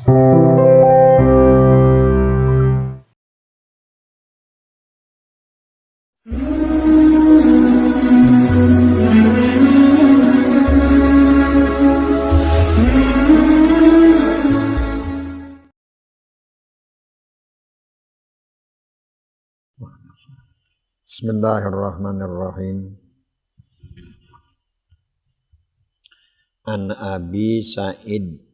Bismillahirrahmanirrahim. An Abi Sa'id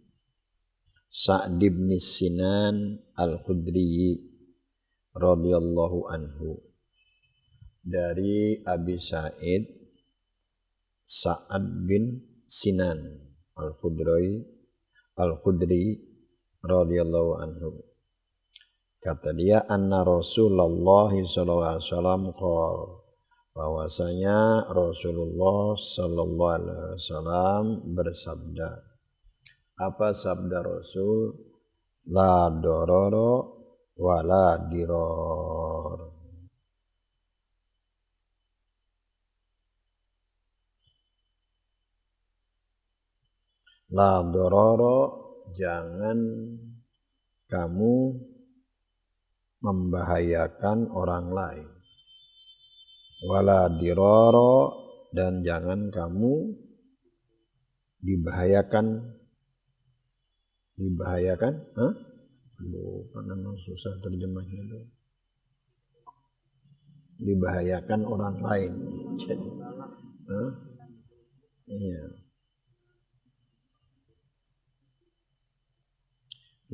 Sa'd bin Sinan Al-Khudri radhiyallahu anhu. Dari Abi Sa'id Sa'ad bin Sinan Al-Khudri radhiyallahu anhu. Kata dia, anna Rasulullah sallallahu alaihi wasallam qala, bahwasanya Rasulullah sallallahu alaihi wasallam bersabda. Apa sabda Rasul? La dororo wa la diror. La dororo, jangan kamu membahayakan orang lain. Wala diroro, dan jangan kamu dibahayakan. Karena susah terjemahnya itu. Dibahayakan orang lain. Jadi, iya.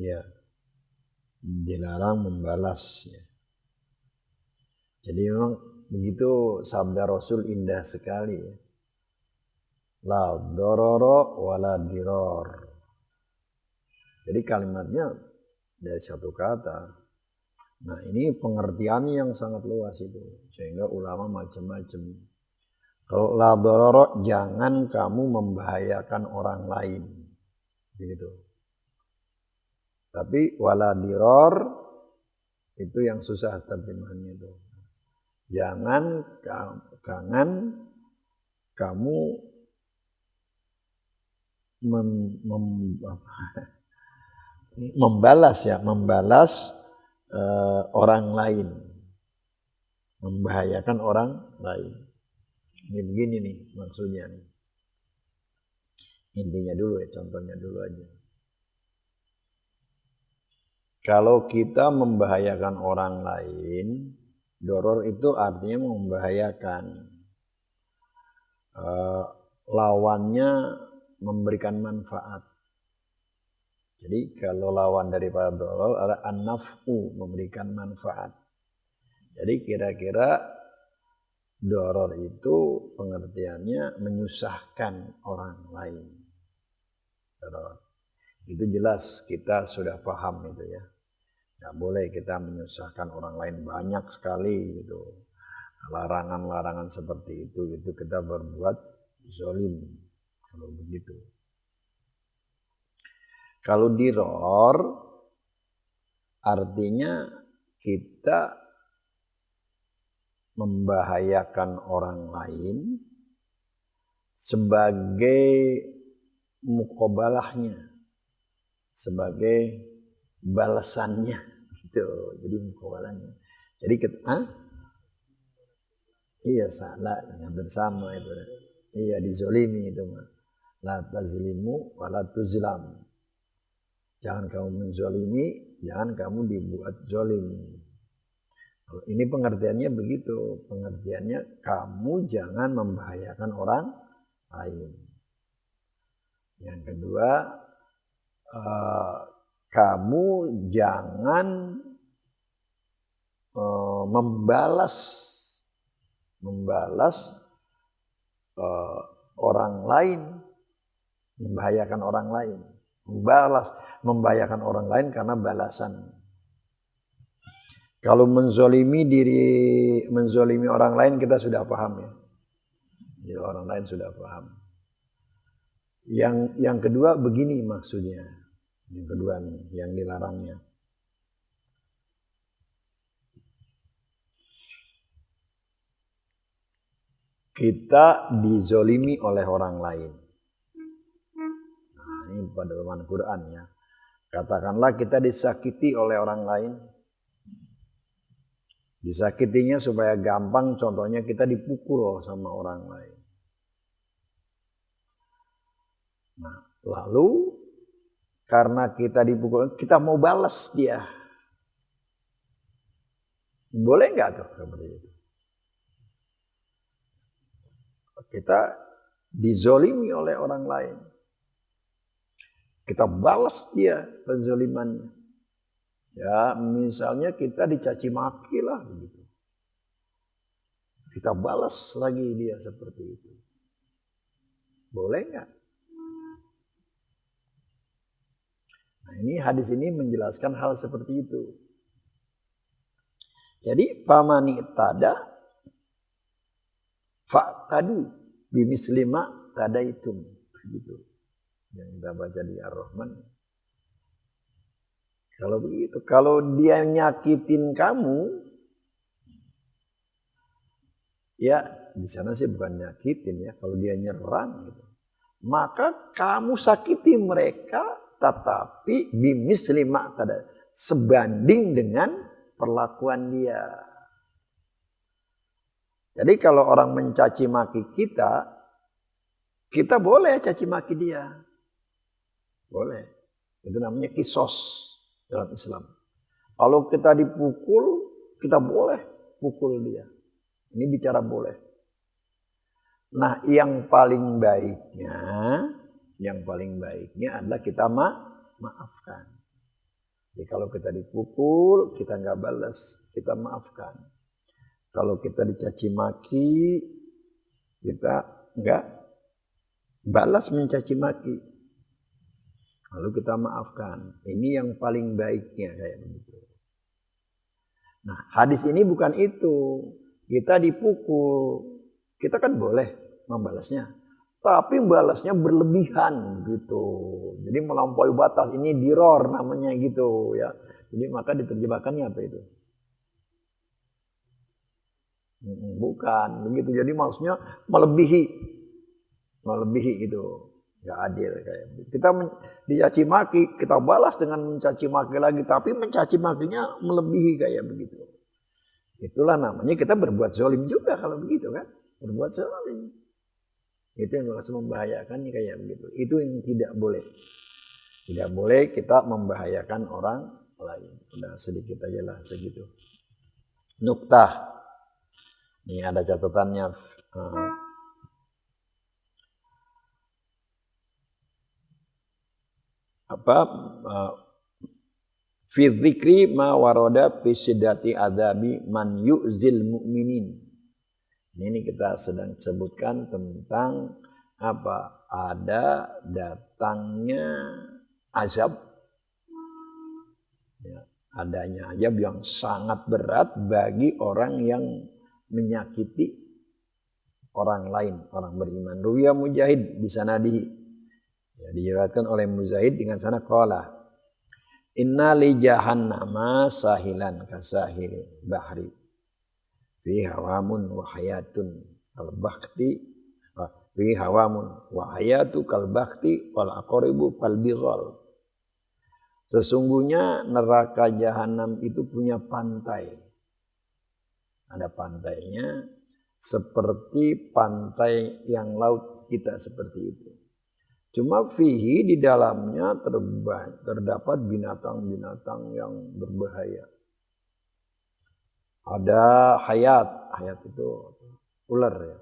Iya. Dilarang membalas ya. Jadi memang begitu sabda Rasul indah sekali ya. La dororo wala diror. Jadi kalimatnya dari satu kata. Nah ini pengertiannya yang sangat luas itu. Sehingga ulama macam-macam. Kalau la dororo, jangan kamu membahayakan orang lain. Begitu. Tapi wala diror itu yang susah terjemahannya itu. Jangan kamu membalas orang lain, membahayakan orang lain. Ini begini nih maksudnya nih. Intinya dulu ya, contohnya dulu aja. Kalau kita membahayakan orang lain, doror itu artinya membahayakan. Lawannya memberikan manfaat. Jadi kalau lawan daripada doror adalah an-naf'u, memberikan manfaat. Jadi kira-kira doror itu pengertiannya menyusahkan orang lain. Doror. Itu jelas kita sudah paham itu ya. Tidak boleh kita menyusahkan orang lain, banyak sekali gitu. Larangan-larangan seperti itu kita berbuat zalim kalau begitu. Kalau diror artinya kita membahayakan orang lain sebagai muqabalahnya, sebagai balasannya gitu. Jadi muqabalahnya. Jadi iya salah, hampir sama itu. Iya dizolimi itu mah. La tazlimu wa la tuzlam. Jangan kamu menzolimi, jangan kamu dibuat zolim. Ini pengertiannya begitu. Pengertiannya kamu jangan membahayakan orang lain. Yang kedua, kamu jangan membalas orang lain, membahayakan orang lain, membahayakan orang lain karena balasan. Kalau menzolimi orang lain kita sudah paham ya. Jadi orang lain sudah paham. Yang kedua begini maksudnya. Yang kedua nih, yang dilarangnya. Kita dizolimi oleh orang lain. Nah, ini pada Quran ya. Katakanlah kita disakiti oleh orang lain. Disakitinya supaya gampang, contohnya kita dipukul sama orang lain. Nah, lalu karena kita dipukul, kita mau balas dia. Boleh nggak tuh seperti itu? Kita dizolimi oleh orang lain. Kita balas dia penzolimannya. Ya, misalnya kita dicaci maki lah begitu. Kita balas lagi dia seperti itu. Boleh nggak? Nah, ini hadis ini menjelaskan hal seperti itu. Jadi famani tada fa'tadu bimislima tadaitum begitu. Yang kita baca di Ar-Rahman. Kalau begitu, kalau dia nyakitin kamu, ya di sana sih bukan nyakitin ya, kalau dia nyerang gitu. Maka kamu sakiti mereka, tetapi bimislima tada, sebanding dengan perlakuan dia. Jadi kalau orang mencaci maki kita boleh caci maki dia. Boleh. Itu namanya kisos dalam Islam. Kalau kita dipukul, kita boleh pukul dia. Ini bicara boleh. Nah, yang paling baiknya adalah kita maafkan. Jadi kalau kita dipukul, kita nggak balas, kita maafkan. Kalau kita dicaci maki, kita nggak balas mencaci maki. Lalu kita maafkan. Ini yang paling baiknya kayak begitu. Nah, hadis ini bukan itu. Kita dipukul, kita kan boleh membalasnya. Tapi balasnya berlebihan gitu. Jadi melampaui batas, ini diror namanya gitu ya. Jadi maka diterjemahkannya apa itu? Bukan begitu. Jadi maksudnya melebihi gitu. Gak adil kayak begitu. Kita dicaci maki, kita balas dengan mencaci maki lagi, tapi mencaci makinya melebihi kayak begitu. Itulah namanya kita berbuat zalim juga kalau begitu kan. Berbuat zalim. Itu yang harus membahayakan kayak begitu. Itu yang tidak boleh. Tidak boleh kita membahayakan orang lain. Udah sedikit aja lah segitu. Nuktah. Ini ada catatannya. Fi dzikri ma warada fi syiddati adabi man yu'zil mu'minin. Ini kita sedang sebutkan tentang apa? Ada datangnya azab. Ya, adanya azab yang sangat berat bagi orang yang menyakiti orang lain, orang beriman. Ruwiya Mujahid di sanadihi. Ya, diriwayatkan oleh Mujahid dengan sanad qala inna li jahannama sahilan kasahili bahri fi hawamun wa hayatun kal bakhti fi hawamun wa hayatu kal bakhti wal aqribu fal bighal. Sesungguhnya neraka jahanam itu punya pantai. Ada pantainya seperti pantai yang laut kita seperti itu. Cuma fihi di dalamnya terdapat binatang-binatang yang berbahaya. Ada hayat itu ular ya.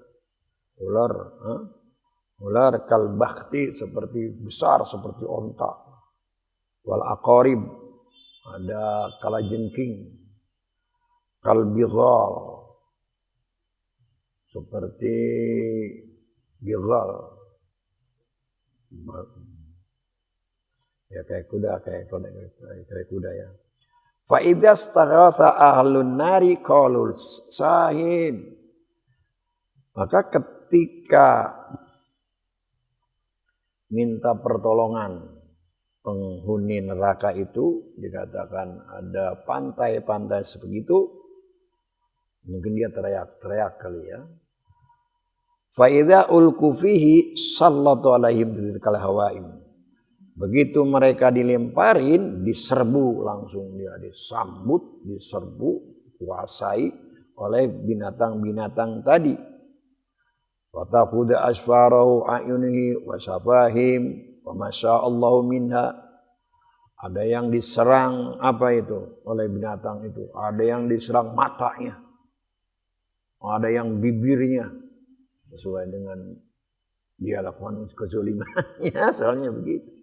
Ular kal bakhti seperti besar seperti onta. Wal aqarib ada kalajengking. Kal bighal seperti bighal. Ya kayak kuda ya. Fa idza staghatha ahlun nari qalu sahin. Maka ketika minta pertolongan penghuni neraka itu dikatakan ada pantai-pantai sebegitu, mungkin dia teriak-teriak kali ya. Fa idza ulqu fihi sallatu alaihim tilkal hawaim. Begitu mereka dilemparin, diserbu langsung dia disambut, diserbu, kuasai oleh binatang-binatang tadi. Wataquda asfarahu ayunihi wa syafahim wa masyaallahu minha. Ada yang diserang apa itu oleh binatang itu, ada yang diserang matanya, ada yang bibirnya sesuai dengan dia lakukan kezalimannya, soalnya begitu.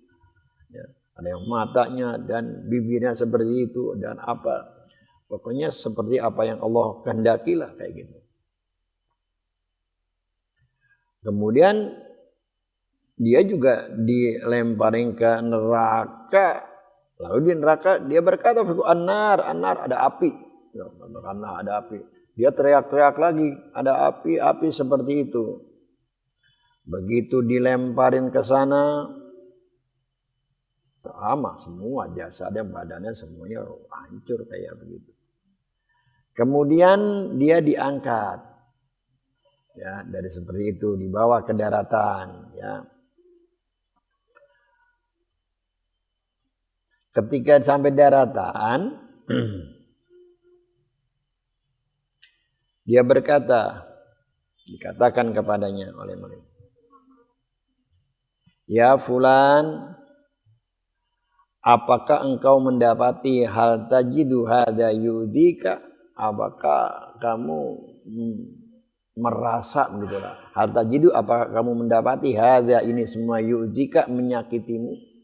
Ya, ada yang matanya dan bibirnya seperti itu dan apa, pokoknya seperti apa yang Allah kehendaki lah kayak gitu. Kemudian dia juga dilemparin ke neraka. Lalu di neraka dia berkata, "An-nar, an-nar, ada api." Karena ada api. Dia teriak-teriak lagi, ada api, api seperti itu. Begitu dilemparin ke sana, sama semua jasadnya, badannya semuanya hancur kayak begitu. Kemudian dia diangkat, ya dari seperti itu dibawa ke daratan, ya. Ketika sampai daratan, dia berkata, dikatakan kepadanya oleh mereka, "Ya fulan, apakah engkau mendapati hal tajidu hadza yudika?" Apakah kamu merasa begitulah. Hal tajidu, apakah kamu mendapati hadza ini semua yudika, menyakitimu?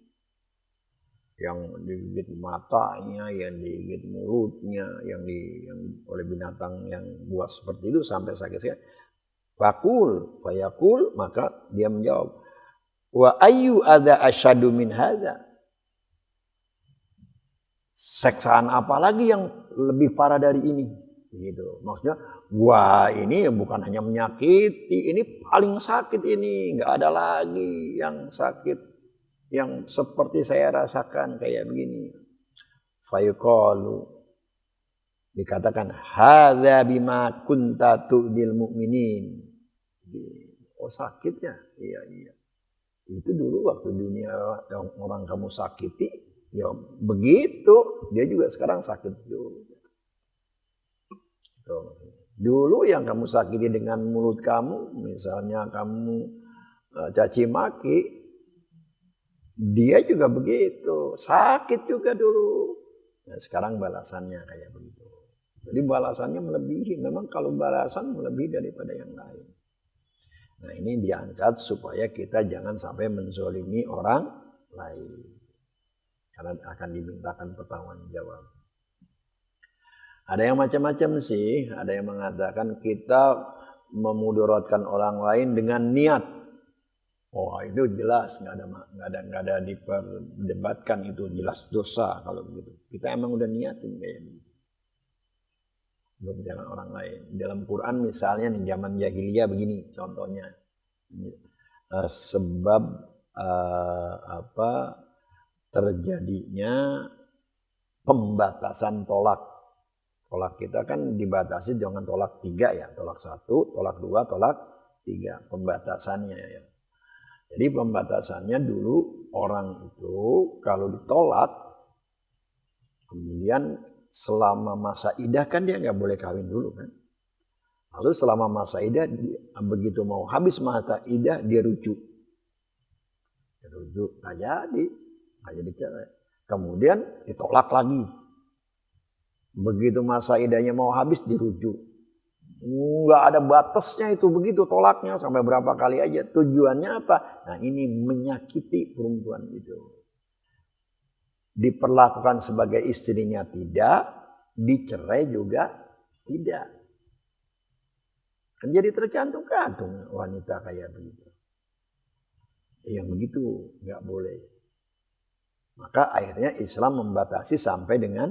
Yang digigit matanya, yang digigit mulutnya, yang oleh binatang yang buas seperti itu sampai sakit-sakit. Fayakul, maka dia menjawab, "Wa ayyu adza asyadu min hadza?" Seksaan apa lagi yang lebih parah dari ini? Gitu. Maksudnya, wah ini bukan hanya menyakiti, ini paling sakit ini, nggak ada lagi yang sakit yang seperti saya rasakan kayak begini. Fayuqalu, dikatakan, "Hadza bima kunta tu'dil mu'minin." Oh sakitnya? Iya. Itu dulu waktu dunia yang orang kamu sakiti. Ya begitu, dia juga sekarang sakit juga. Gitu. Dulu yang kamu sakiti dengan mulut kamu, misalnya kamu caci maki, dia juga begitu, sakit juga dulu. Nah, sekarang balasannya kayak begitu. Jadi balasannya melebihi, memang kalau balasan melebihi daripada yang lain. Nah ini diangkat supaya kita jangan sampai menzolimi orang lain. Karena akan dimintakan pertanggung jawab. Ada yang macam-macam sih. Ada yang mengatakan kita memudaratkan orang lain dengan niat. Oh itu jelas, nggak ada diperdebatkan, itu jelas dosa kalau begitu. Kita emang udah niatin kayak gitu. Belum jangan orang lain. Dalam Quran misalnya nih zaman jahiliyah begini contohnya. Sebab terjadinya pembatasan tolak. Tolak kita kan dibatasi, jangan tolak 3 ya. Tolak 1, tolak 2, tolak 3. Pembatasannya ya. Jadi pembatasannya dulu orang itu kalau ditolak, kemudian selama masa iddah kan dia nggak boleh kawin dulu kan. Lalu selama masa iddah, begitu mau habis masa iddah dia rujuk. Nggak jadi cerai. Kemudian ditolak lagi. Begitu masa iddahnya mau habis dirujuk. Nggak ada batasnya itu, begitu tolaknya sampai berapa kali aja. Tujuannya apa? Nah ini menyakiti perempuan itu. Diperlakukan sebagai istrinya tidak, dicerai juga tidak. Kan jadi tergantung-gantung wanita kayak begitu. Yang begitu nggak boleh. Maka akhirnya Islam membatasi sampai dengan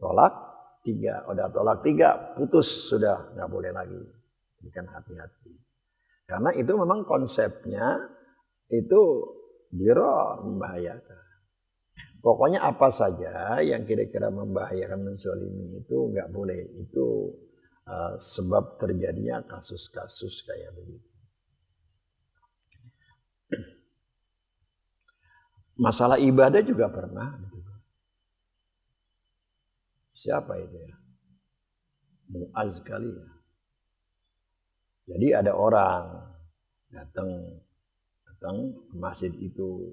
tolak 3. Udah tolak 3, putus sudah, nggak boleh lagi. Jadi kan hati-hati. Karena itu memang konsepnya itu diror, membahayakan. Pokoknya apa saja yang kira-kira membahayakan, menzalimi itu nggak boleh. Itu sebab terjadinya kasus-kasus kayak begitu. Masalah ibadah juga pernah. Siapa itu ya? Mu'az kali ya. Jadi ada orang datang ke masjid itu.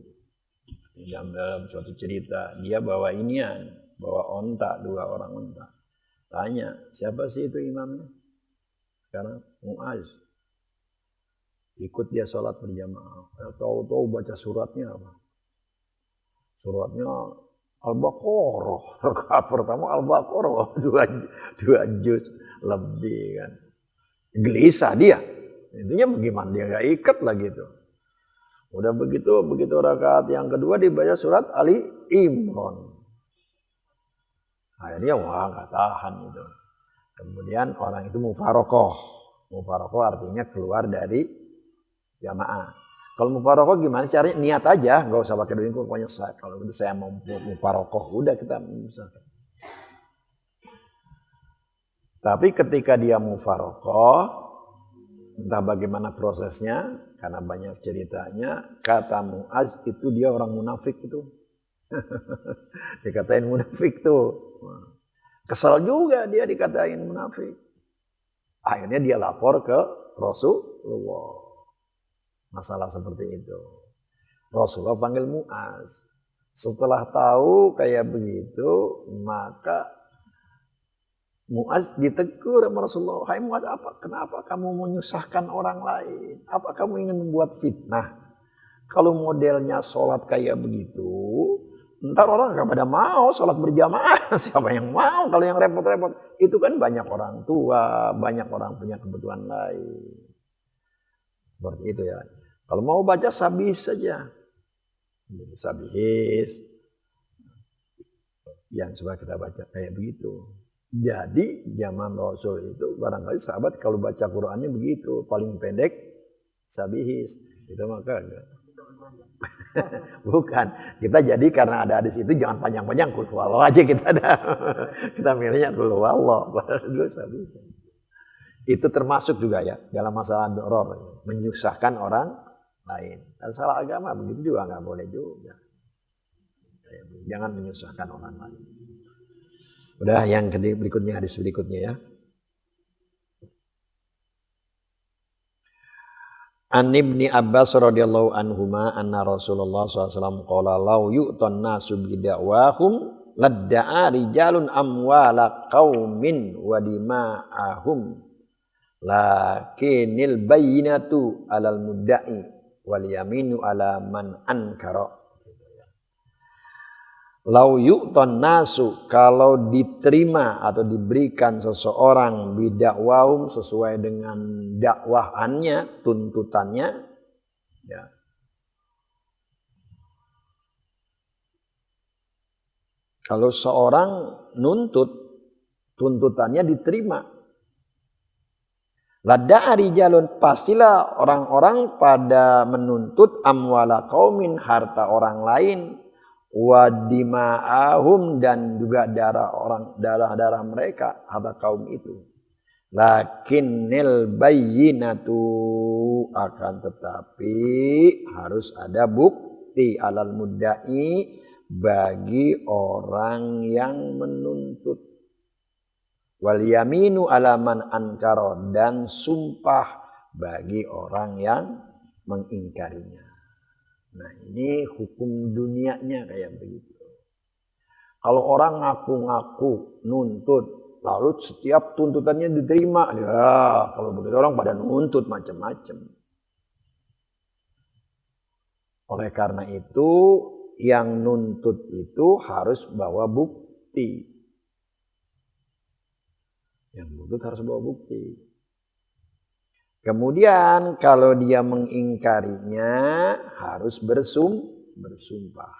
Dalam suatu cerita dia bawa onta, 2 orang onta. Tanya, siapa sih itu imamnya? Sekarang Mu'az. Ikut dia sholat berjamaah. Tahu-tahu baca suratnya apa? Suratnya Al-Baqarah. Rakaat pertama Al-Baqarah 2 juz lebih kan. Gelisah dia. Intinya bagaimana dia nggak ikat lagi itu. Udah begitu rakaat yang kedua dibaca surat Ali Imran. Akhirnya wah nggak tahan itu. Kemudian orang itu mufarokoh. Mufarokoh artinya keluar dari jamaah. Kalau mufarokoh gimana caranya? Niat aja, nggak usah pakai doa. Pokoknya kalau itu saya mau mufarokoh, udah kita misalkan. Tapi ketika dia mufarokoh, entah bagaimana prosesnya, karena banyak ceritanya, kata Mu'az itu dia orang munafik itu. Dikatain munafik tuh. Kesal juga dia dikatain munafik. Akhirnya dia lapor ke Rasulullah. Masalah seperti itu. Rasulullah panggil Mu'az. Setelah tahu kayak begitu, maka Mu'az ditegur sama Rasulullah. Hai Mu'az, kenapa kamu menyusahkan orang lain? Apa kamu ingin membuat fitnah? Kalau modelnya sholat kayak begitu, ntar orang gak pada mau sholat berjamaah. Siapa yang mau kalau yang repot-repot? Itu kan banyak orang tua, banyak orang punya kebutuhan lain. Seperti itu ya. Kalau mau baca sabihis saja. Sabihis. Yang suka kita baca kayak begitu. Jadi zaman Rasul itu barangkali sahabat kalau baca Qur'annya begitu. Paling pendek sabihis. Itu maka bukan. Kita jadi karena ada hadis itu jangan panjang-panjang. Qul huwallahu aja kita ada. Kita milihnya qul huwallahu. Baru sabihis. Itu termasuk juga ya dalam masalah doror. Menyusahkan orang lain. Dan salah agama begitu juga nggak boleh juga. Jangan menyusahkan orang lain. Udah yang berikutnya, hadis berikutnya ya. An Ibni Abbas radhiyallahu anhuma anna Rasulullah SAW qala law yu'tan nasu bida'wahum ladda'a rijalun amwala qaumin wa dima'ahum lakinil bayyinatu alal mudda'i wal yaminu ala man ankara. Lau yu'ton nasu, kalau diterima atau diberikan seseorang bidakwahum sesuai dengan dakwahannya, tuntutannya ya. Kalau seorang nuntut, tuntutannya diterima. Ladda'a rijalun, pastilah orang-orang pada menuntut amwala qaumin, harta orang lain, wa dima'ahum, dan juga darah mereka, harta kaum itu. Lakinnil bayyinatu, akan tetapi harus ada bukti alal mudda'i, bagi orang yang menuntut. Wal yaminu ala man ankara, dan sumpah bagi orang yang mengingkarinya. Nah ini hukum dunianya kayak begitu. Kalau orang ngaku-ngaku nuntut, lalu setiap tuntutannya diterima, ya kalau begitu orang pada nuntut macam-macam. Oleh karena itu yang nuntut itu harus bawa bukti. Yang nuntut harus bawa bukti. Kemudian kalau dia mengingkarinya harus bersumpah.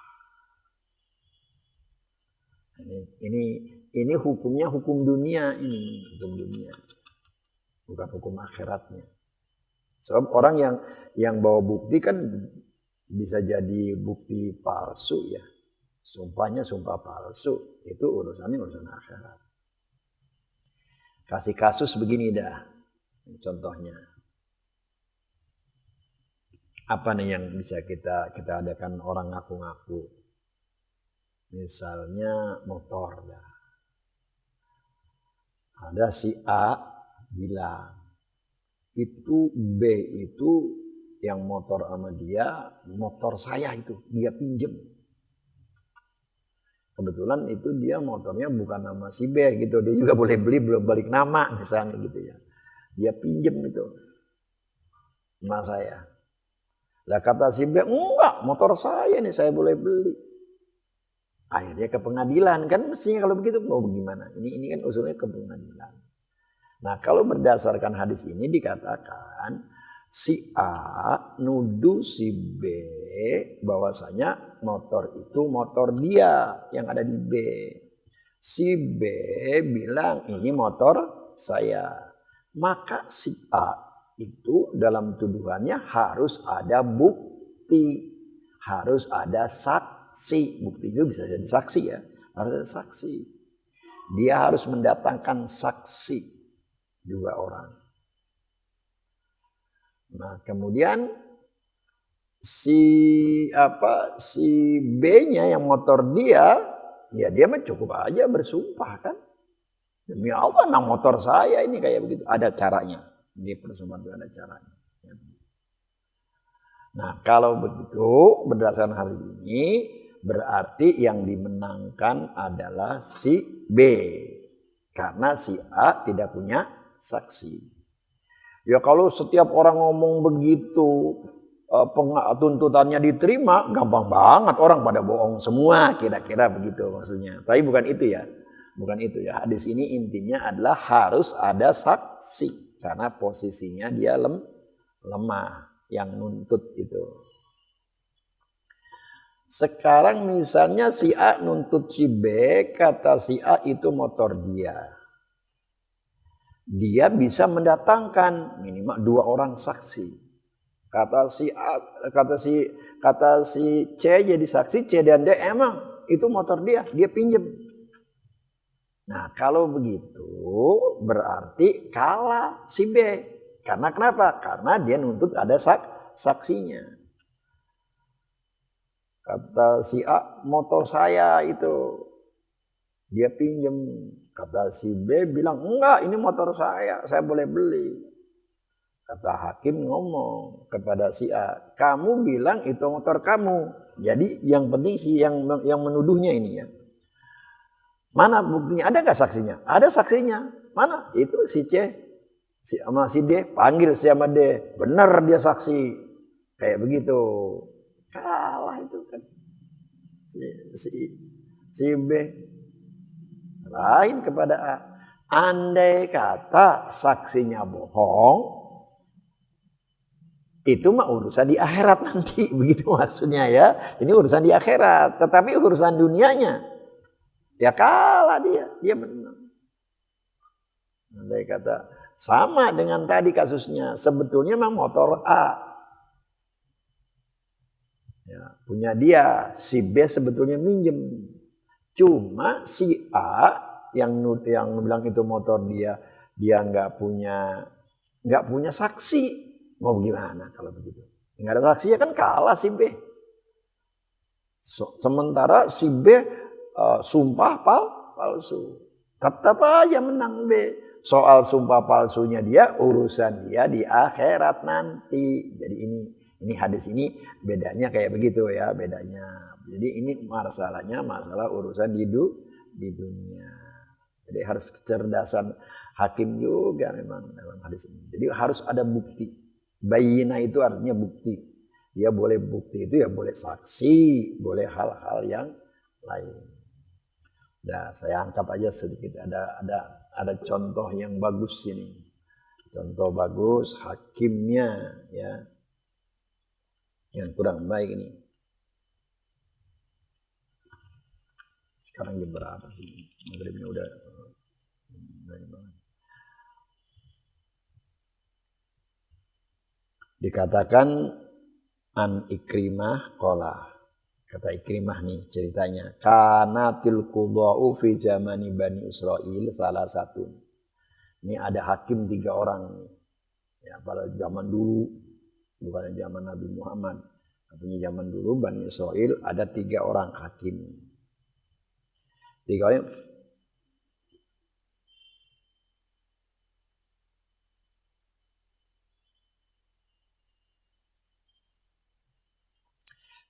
Ini hukumnya hukum dunia, ini hukum dunia, bukan hukum akhiratnya. Sebab orang yang bawa bukti kan bisa jadi bukti palsu ya. Sumpahnya sumpah palsu, itu urusannya urusan akhirat. Kasih kasus begini dah, contohnya. Apa nih yang bisa kita adakan orang ngaku-ngaku? Misalnya motor. Ada si A bilang, itu B itu yang motor sama dia, motor saya itu, dia pinjem. Kebetulan itu dia motornya bukan nama si B gitu, dia juga boleh beli belum balik nama misalnya gitu ya. Dia pinjem itu sama saya. Lah kata si B, enggak, motor saya nih, saya boleh beli. Akhirnya ke pengadilan, kan mestinya kalau begitu mau bagaimana? Ini kan usulnya ke pengadilan. Nah, kalau berdasarkan hadis ini dikatakan si A nuduh si B bahwasanya motor itu motor dia yang ada di B. Si B bilang ini motor saya. Maka si A itu dalam tuduhannya harus ada bukti, harus ada saksi. Bukti itu bisa jadi saksi ya, harus ada saksi. Dia harus mendatangkan saksi 2 orang. Nah kemudian si B-nya yang motor dia, ya dia mah cukup aja bersumpah kan. Demi Allah, nah motor saya ini kayak begitu, ada caranya. Di persumpah itu ada caranya. Nah kalau begitu berdasarkan hadis ini berarti yang dimenangkan adalah si B. Karena si A tidak punya saksi. Ya kalau setiap orang ngomong begitu tuntutannya diterima, gampang banget, orang pada bohong semua, kira-kira begitu maksudnya. Tapi bukan itu ya. Bukan itu ya. Hadis ini intinya adalah harus ada saksi. Karena posisinya dia lemah yang nuntut itu. Sekarang misalnya si A nuntut si B, kata si A itu motor dia. Dia bisa mendatangkan minimal 2 orang saksi. Kata si C jadi saksi, C dan D emang itu motor dia pinjem. Nah kalau begitu berarti kalah si B. Karena kenapa? Karena dia nuntut ada saksinya. Kata si A, motor saya itu dia pinjem. Kata si B bilang, enggak ini motor saya boleh beli. Kata hakim ngomong kepada si A, kamu bilang itu motor kamu. Jadi yang penting si yang menuduhnya ini ya. Mana buktinya? Ada gak saksinya? Ada saksinya. Mana? Itu si C. Sama si D. Panggil si sama D. Benar dia saksi. Kayak begitu. Kalah itu kan. Si B. Selain kepada A. Andai kata saksinya bohong. Itu mah urusan di akhirat nanti. Begitu maksudnya ya. Ini urusan di akhirat. Tetapi urusan dunianya. Ya kalah dia menang. Andai kata sama dengan tadi kasusnya, sebetulnya memang motor A. Ya, punya dia, si B sebetulnya minjem. Cuma si A yang bilang itu motor dia nggak punya saksi. Mau gimana kalau begitu? Nggak ada saksinya kan kalah si B. Sementara si B sumpah palsu, tetap aja menang B. Soal sumpah palsunya dia urusan dia di akhirat nanti. Jadi ini hadis ini bedanya kayak begitu ya, bedanya. Jadi ini masalah urusan di dunia. Jadi harus kecerdasan hakim juga memang dalam hadis ini. Jadi harus ada bukti. Bayyinah itu artinya bukti. Dia boleh bukti itu ya boleh saksi, boleh hal-hal yang lain. Nah, saya angkat aja sedikit ada contoh yang bagus ini. Contoh bagus hakimnya ya. Yang kurang baik ini. Sekarang jam berapa sih? Maghribnya udah banget. Dikatakan an Ikrimah qala. Kata Ikrimah nih ceritanya. Kanatil qudha'u fi zamani Bani Israil salah satu. Ini ada hakim 3 orang nih. Ya, pada zaman dulu bukan zaman Nabi Muhammad. Tapi zaman dulu Bani Israil ada 3 orang hakim. 3 orang.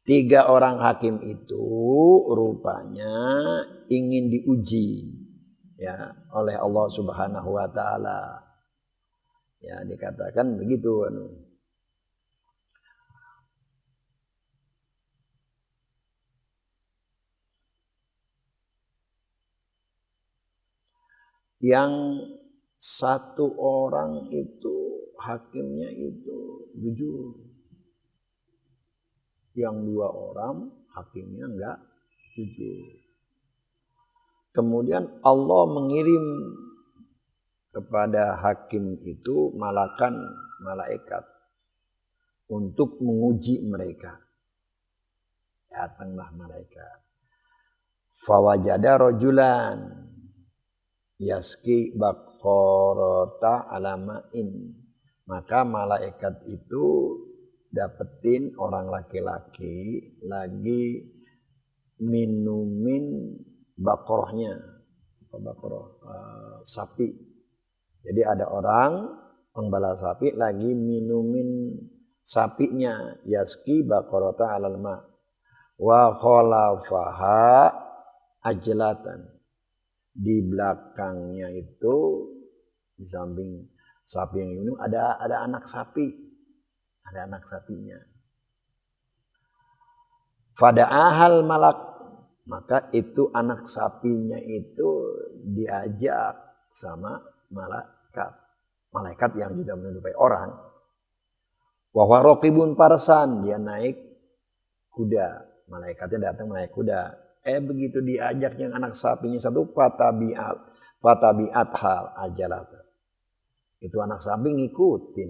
Tiga orang hakim itu rupanya ingin diuji ya oleh Allah Subhanahu wa taala. Ya, dikatakan begitu yang satu orang itu hakimnya itu jujur. Yang 2 orang hakimnya enggak jujur. Kemudian Allah mengirim kepada hakim itu malaikat untuk menguji mereka. Datanglah malaikat. Fawajada rajulan yaski bakhorota alamain. Maka malaikat itu dapetin orang laki-laki lagi minumin bakorohnya, sapi. Jadi ada orang penggembala sapi lagi minumin sapinya, yaski bakorota alal ma wa khalafaha ajlatan. Di belakangnya itu di samping sapi yang minum ada anak sapi. Ada anak sapinya. Fada'ahal malak. Maka itu anak sapinya itu diajak sama malaikat. Malaikat yang juga menyerupai orang. Wahwa raqibun parsan. Dia naik kuda. Malaikatnya datang naik kuda. Begitu diajak yang anak sapinya satu. Fatabi'at hal ajalat. Itu anak sapi ngikutin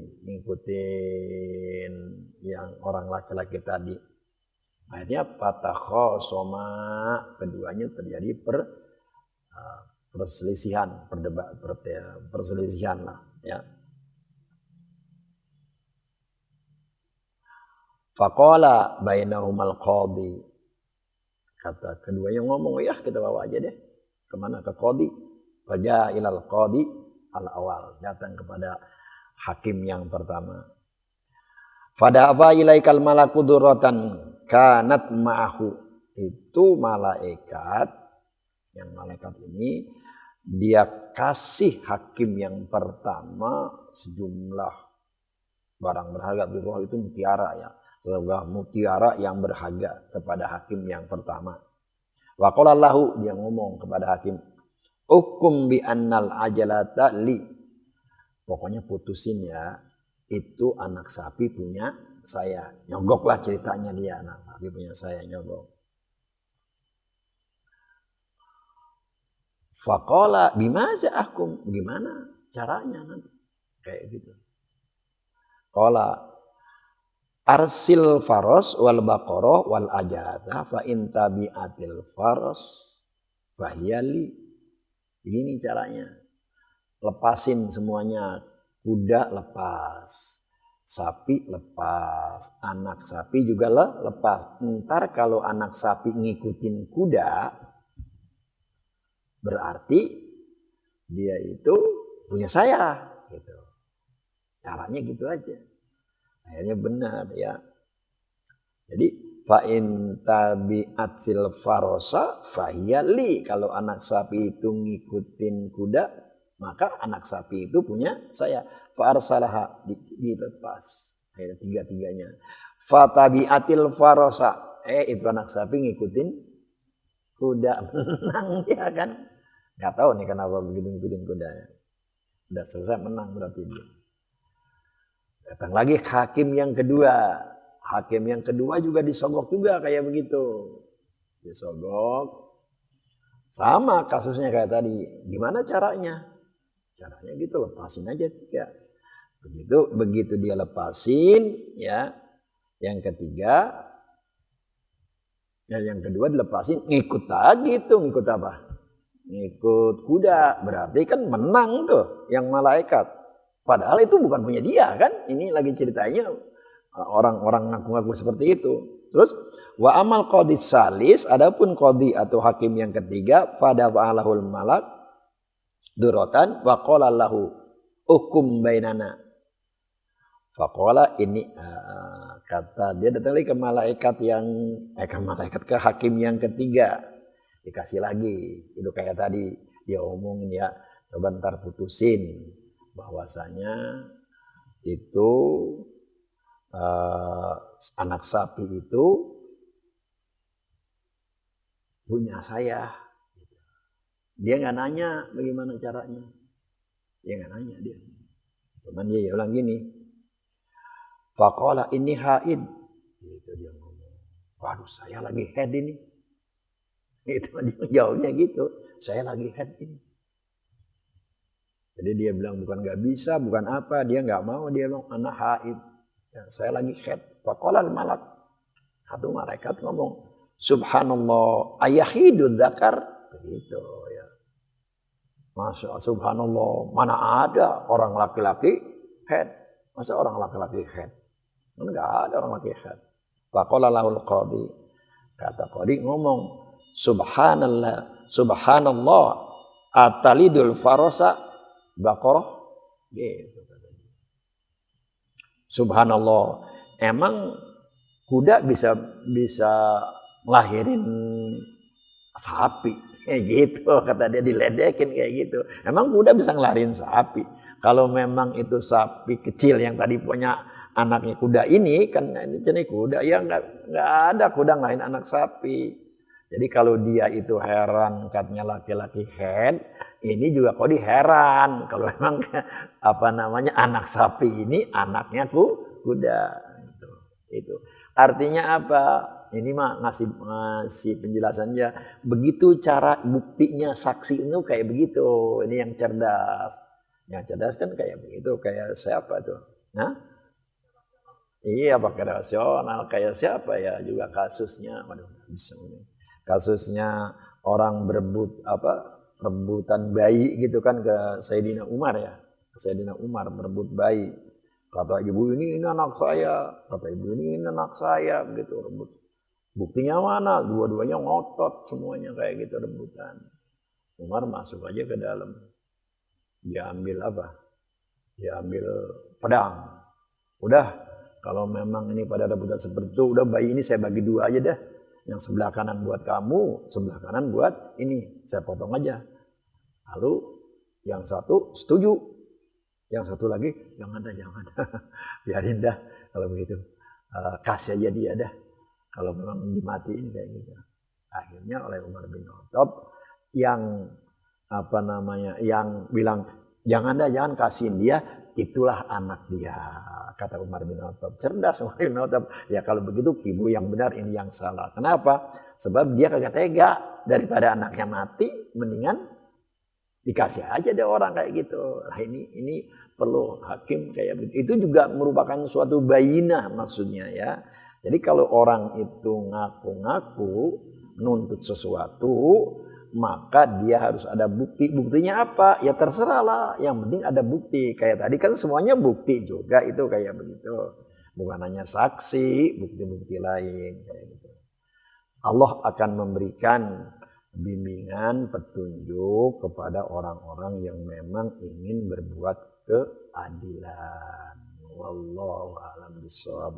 yang orang laki-laki tadi. Akhirnya fatakhasoma, keduanya terjadi perselisihan, perselisihan lah ya. Faqala bainahumal qadhi. Kata keduanya ngomong, ya kita bawa aja deh. Kemana? Ke qadhi. Faja ilal qadhi al-awal, datang kepada hakim yang pertama. Fada'afa ilaikal malaku durratan kanat ma'ahu. Itu malaikat, yang malaikat ini dia kasih hakim yang pertama sejumlah barang berharga. Durrah itu mutiara ya, sejumlah mutiara yang berharga kepada hakim yang pertama. Wa qala lahu, dia ngomong kepada hakim, hukum bi annal ajalata li. Pokoknya putusin ya, itu anak sapi punya saya. Nyogoklah ceritanya dia, anak sapi punya saya, nyogok. Faqala bimaza ahkum, gimana caranya nanti kayak gitu. Qala arsil faros wal baqarah wal ajalata fa in tabi'atil faros fahiyali. Begini caranya, lepasin semuanya, kuda lepas, sapi lepas, anak sapi juga lepas. Ntar kalau anak sapi ngikutin kuda, berarti dia itu punya saya, gitu. Caranya gitu aja. Akhirnya benar ya. Jadi fa'in tabi'atil farosa fahiyali. Kalau anak sapi itu ngikutin kuda, maka anak sapi itu punya saya. Fa'arsalaha, dilepas. Akhirnya tiga-tiganya. Fatabi'atil farosa. Itu anak sapi ngikutin kuda. Menang ya kan. Gak tahu nih kenapa begitu ngikutin kuda ya. Udah selesai menang berarti dia. Datang lagi hakim yang kedua. Hakim yang kedua juga disogok juga kayak begitu. Disogok. Sama kasusnya kayak tadi. Gimana caranya? Caranya gitu, lepasin aja 3. Begitu dia lepasin ya. Yang ketiga, yang kedua dilepasin, ngikut lagi tuh. Ngikut apa? Ngikut kuda. Berarti kan menang tuh yang malaikat. Padahal itu bukan punya dia kan. Ini lagi ceritanya orang-orang ngaku-ngaku seperti itu. Terus wa amal qadi salis, adapun qadi atau hakim yang ketiga, fada fa'alahul malak duratan wa qala lahu hukum bainana. Faqala ini kata dia datang lagi ke malaikat ke hakim yang ketiga, dikasih lagi itu kayak tadi dia omongin ya, coba ntar putusin bahwasanya itu anak sapi itu punya saya. Dia nggak nanya bagaimana caranya, dia nggak nanya dia, cuman dia ulang gini, faqala ini haid, itu dia ngomong, waduh saya lagi head ini, itu dia jawabnya gitu, saya lagi head ini. Jadi dia bilang bukan nggak bisa, bukan apa, dia nggak mau, dia bilang anak haid. Ya, saya lagi head. Faqala al-malak. Satu malaikat ngomong, subhanallah ayahidul zakar. Begitu ya. Masya Allah, subhanallah, mana ada orang laki-laki head. Masa orang laki-laki head? Enggak ada orang laki head. Faqala lahul qadi. Kata qadi ngomong, subhanallah atalidul farasa baqarah. Gitu. Subhanallah, emang kuda bisa ngelahirin sapi, kayak gitu kata dia, diledekin kayak gitu. Emang kuda bisa ngelahirin sapi? Kalau memang itu sapi kecil yang tadi punya anaknya kuda ini, kan ini jenis kuda, ya nggak ada kuda ngelahirin anak sapi. Jadi kalau dia itu heran katanya laki-laki head, ini juga kok heran kalau memang anak sapi ini anaknya kuda. Itu artinya apa? Ini mah ngasih penjelasannya. Begitu cara buktinya saksi itu kayak begitu. Ini yang cerdas. Yang cerdas kan kayak begitu, kayak siapa tuh? Nah? Iya, pakai rasional kayak siapa ya juga kasusnya. Waduh, bisa ini. Kasusnya orang rebutan bayi gitu kan ke Sayyidina Umar ya. Sayyidina Umar berebut bayi. Kata ibu ini anak saya, kata ibu ini anak saya gitu rebut. Buktinya mana? Dua-duanya ngotot semuanya kayak gitu rebutan. Umar masuk aja ke dalam. Dia ambil apa? Dia ambil pedang. Udah, kalau memang ini pada rebutan seperti itu, udah bayi ini saya bagi dua aja dah. Yang sebelah kanan buat kamu, sebelah kanan buat ini. Saya potong aja. Lalu yang satu setuju. Yang satu lagi, jangan. Biarin dah kalau begitu. Kasih aja dia dah. Kalau memang dimatiin kayak gitu. Akhirnya oleh Umar bin Khattab yang yang bilang jangan kasihin dia, itulah anak dia. Kata Umar bin Khattab, cerdas Umar bin Khattab. Ya kalau begitu ibu yang benar, ini yang salah. Kenapa? Sebab dia kagak tega, daripada anaknya mati, mendingan dikasih aja deh orang kayak gitu. Nah ini perlu hakim kayak begitu. Itu juga merupakan suatu bayinah maksudnya ya. Jadi kalau orang itu ngaku-ngaku nuntut sesuatu, maka dia harus ada bukti. Buktinya apa? Ya terserah lah. Yang penting ada bukti. Kayak tadi kan semuanya bukti juga itu kayak begitu. Bukan hanya saksi, bukti-bukti lain kayak gitu. Allah akan memberikan bimbingan, petunjuk kepada orang-orang yang memang ingin berbuat keadilan. Wallahu a'lam bishawab.